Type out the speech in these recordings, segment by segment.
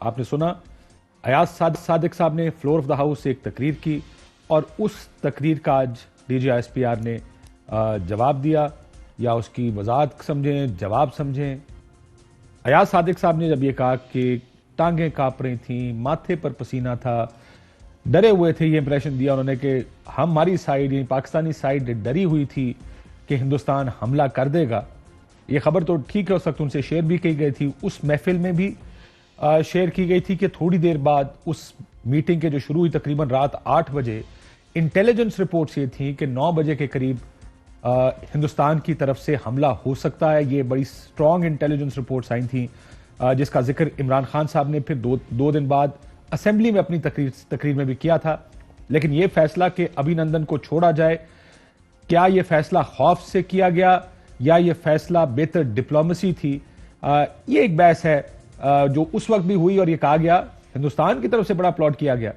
آپ نے سنا ایاز صادق صاحب نے فلور آف دا ہاؤس سے ایک تقریر کی اور اس تقریر کا آج D G S P R نے جواب دیا، یا اس کی وضاحت سمجھیں، جواب سمجھیں۔ ایاز صادق صاحب نے جب یہ کہا کہ ٹانگیں کانپ رہی تھیں، ماتھے پر پسینہ تھا، ڈرے ہوئے تھے، یہ امپریشن دیا انہوں نے کہ ہماری سائیڈ یعنی پاکستانی سائیڈ ڈری ہوئی تھی کہ ہندوستان حملہ کر دے گا۔ یہ خبر تو ٹھیک ہے اس وقت ان سے شیئر بھی کی گئی تھی، اس محفل میں بھی شیئر کی گئی تھی کہ تھوڑی دیر بعد اس میٹنگ کے جو شروع ہوئی تقریباً رات 8 بجے انٹیلیجنس رپورٹس یہ تھیں کہ 9 بجے کے قریب ہندوستان کی طرف سے حملہ ہو سکتا ہے۔ یہ بڑی سٹرونگ انٹیلیجنس رپورٹس آئی تھیں جس کا ذکر عمران خان صاحب نے پھر دو دن بعد اسمبلی میں اپنی تقریر میں بھی کیا تھا۔ لیکن یہ فیصلہ کہ ابھی نندن کو چھوڑا جائے، کیا یہ فیصلہ خوف سے کیا گیا یا یہ فیصلہ بہتر ڈپلومیسی تھی، یہ ایک بحث ہے جو اس وقت بھی ہوئی، اور یہ کہا گیا ہندوستان کی طرف سے بڑا پلاٹ کیا گیا،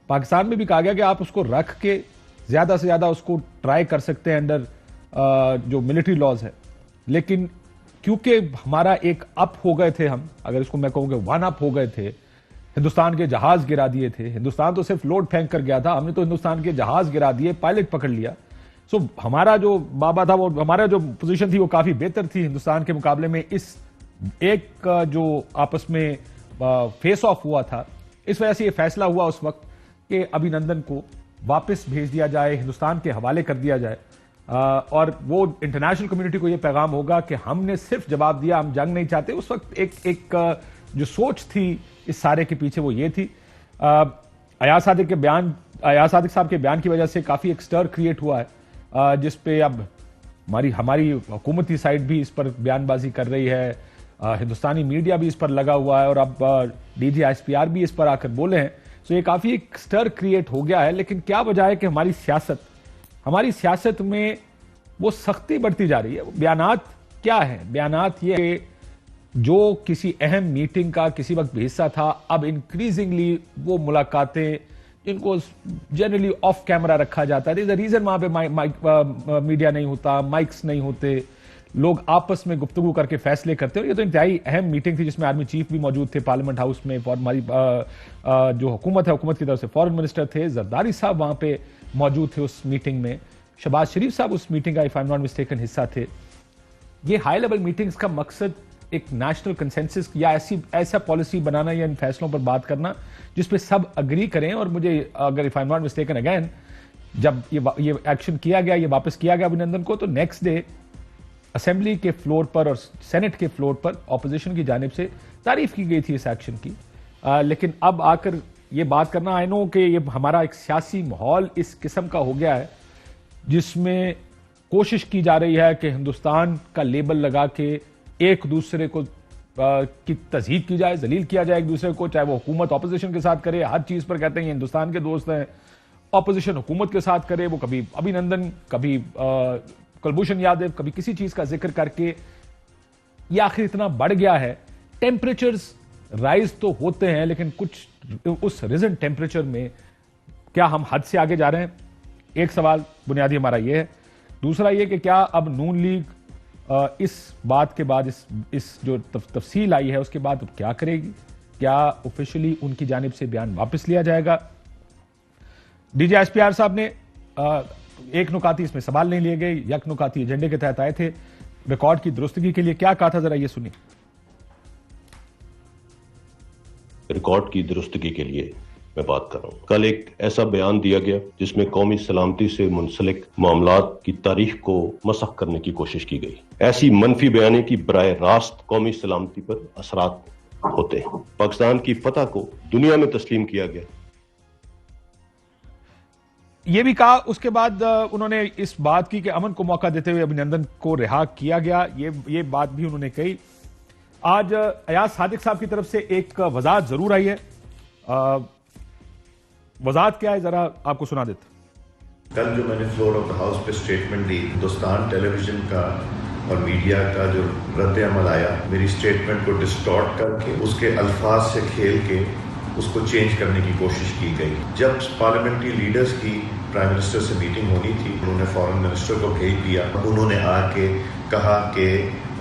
پاکستان میں بھی کہا گیا کہ آپ اس کو رکھ کے زیادہ سے زیادہ اس کو ٹرائی کر سکتے ہیں انڈر جو ملٹری لاز ہے، لیکن کیونکہ ہمارا ایک اپ ہو گئے تھے، ہم اگر اس کو میں کہوں کہ ون اپ ہو گئے تھے، ہندوستان کے جہاز گرا دیے تھے، ہندوستان تو صرف لوڈ پھینک کر گیا تھا، ہم نے تو ہندوستان کے جہاز گرا دیے، پائلٹ پکڑ لیا۔ سو ہمارا جو بابا تھا، وہ ہمارا جو پوزیشن تھی وہ کافی بہتر تھی ہندوستان کے مقابلے میں۔ اس ایک جو آپس میں فیس آف ہوا تھا، اس وجہ سے یہ فیصلہ ہوا اس وقت کہ ابھی نندن کو واپس بھیج دیا جائے، ہندوستان کے حوالے کر دیا جائے، اور وہ انٹرنیشنل کمیونٹی کو یہ پیغام ہوگا کہ ہم نے صرف جواب دیا، ہم جنگ نہیں چاہتے۔ اس وقت ایک جو سوچ تھی اس سارے کے پیچھے وہ یہ تھی۔ ایاز صادق صاحب کے بیان کی وجہ سے کافی ایک سٹر کریٹ ہوا ہے، جس پہ اب ہماری حکومتی سائٹ بھی اس پر بیان بازی کر رہی ہے، ہندوستانی میڈیا بھی اس پر لگا ہوا ہے، اور اب D G S P R بھی اس پر آ کر بولے ہیں۔ سو یہ کافی ایک سٹر کریٹ ہو گیا ہے، لیکن کیا وجہ ہے کہ ہماری سیاست میں وہ سختی بڑھتی جا رہی ہے۔ بیانات کیا ہے؟ بیانات یہ کہ جو کسی اہم میٹنگ کا کسی وقت بھی حصہ تھا، اب انکریزنگلی وہ ملاقاتیں جن کو جنرلی آف کیمرہ رکھا جاتا ہے، ریزن وہاں پہ میڈیا نہیں ہوتا، مائکس نہیں ہوتے، لوگ آپس میں گفتگو کر کے فیصلے کرتے ہیں۔ یہ تو انتہائی اہم میٹنگ تھی جس میں آرمی چیف بھی موجود تھے پارلیمنٹ ہاؤس میں، ہماری جو حکومت ہے، حکومت کی طرف سے فارن منسٹر تھے، زرداری صاحب وہاں پہ موجود تھے اس میٹنگ میں، شہباز شریف صاحب اس میٹنگ کا if I am not mistaken حصہ تھے۔ یہ ہائی لیول میٹنگز کا مقصد ایک نیشنل کنسنسس یا ایسا پالیسی بنانا یا ان فیصلوں پر بات کرنا جس پہ سب اگری کریں۔ اور مجھے اگر if I am not mistaken again جب یہ ایکشن کیا گیا، یہ واپس کیا گیا ابھینندن کو، تو نیکسٹ ڈے اسمبلی کے فلور پر اور سینٹ کے فلور پر اپوزیشن کی جانب سے تعریف کی گئی تھی اس ایکشن کی، لیکن اب آ کر یہ بات کرنا، آئی نو کہ یہ ہمارا ایک سیاسی ماحول اس قسم کا ہو گیا ہے جس میں کوشش کی جا رہی ہے کہ ہندوستان کا لیبل لگا کے ایک دوسرے کو کی تضحیک کی جائے، ذلیل کیا جائے ایک دوسرے کو، چاہے وہ حکومت اپوزیشن کے ساتھ کرے، ہر چیز پر کہتے ہیں یہ ہندوستان کے دوست ہیں، اپوزیشن حکومت کے ساتھ کرے، وہ کبھی ابھینندن، کبھی کلبھوشن یادو، کبھی کسی چیز کا ذکر کر کے یہ آخر اتنا بڑھ گیا ہے۔ ٹیمپریچرز رائز تو ہوتے ہیں، لیکن کچھ اس ریزن ٹیمپریچر میں کیا ہم حد سے آگے جا رہے ہیں؟ ایک سوال بنیادی ہمارا یہ ہے۔ دوسرا یہ کہ کیا اب نون لیگ اس بات کے بعد اس جو تفصیل آئی ہے اس کے بعد اب کیا کرے گی؟ کیا آفیشلی ان کی جانب سے بیان واپس لیا جائے گا؟ D G S P R صاحب نے ایک نکاتی اس میں سوال نہیں لیے گئے، یک نکاتی ایجنڈے کے تحت آئے تھے، ریکارڈ کی درستگی کے لیے کیا کہا تھا، ذرا یہ سنیے۔ ریکارڈ کی درستگی کے لیے میں بات کر رہا ہوں۔ کل ایک ایسا بیان دیا گیا جس میں قومی سلامتی سے منسلک معاملات کی تاریخ کو مسخ کرنے کی کوشش کی گئی۔ ایسی منفی بیانی کی براہ راست قومی سلامتی پر اثرات ہوتے ہیں۔ پاکستان کی فتح کو دنیا میں تسلیم کیا گیا۔ یہ بھی کہا اس کے بعد انہوں نے اس بات کی کہ امن کو موقع دیتے ہوئے ابھینندن کو رہا کیا گیا، یہ بات بھی انہوں نے کہی۔ آج ایاز صادق صاحب کی طرف سے ایک وضاحت ضرور آئی ہے، وضاحت کیا ہے ذرا آپ کو سنا دیتا۔ کل جو میں نے فلور آف دا ہاؤس پہ سٹیٹمنٹ دی، ہندوستان ٹیلی ویژن کا اور میڈیا کا جو رد عمل آیا، میری سٹیٹمنٹ کو ڈسٹارٹ کر کے اس کے الفاظ سے کھیل کے اس کو چینج کرنے کی کوشش کی گئی۔ جب پارلیمنٹری لیڈرز کی پرائم منسٹر سے میٹنگ ہونی تھی، انہوں نے فارن منسٹر کو بھیج دیا، انہوں نے آ کے کہا کہ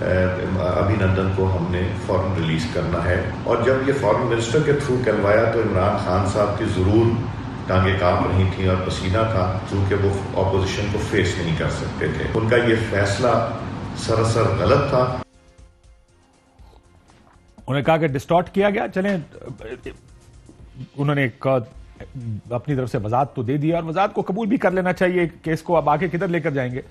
ابھینندن کو ہم نے فوراً ریلیز کرنا ہے. اور جب یہ فارن منسٹر کے تھرو کروایا تو عمران خان صاحب کی ضرور ٹانگیں کانپ رہی تھیں اور پسینہ تھا، کیونکہ وہ اپوزیشن کو فیس نہیں کر سکتے تھے. ان کا یہ فیصلہ سراسر غلط تھا. انہوں نے کہا کہ ڈسٹارٹ کیا گیا. چلیں، انہوں نے اپنی طرف سے وضاحت تو دے دیا اور وضاحت کو قبول بھی کر لینا چاہیے کہ اس کو اب آگے کدھر لے کر جائیں گے.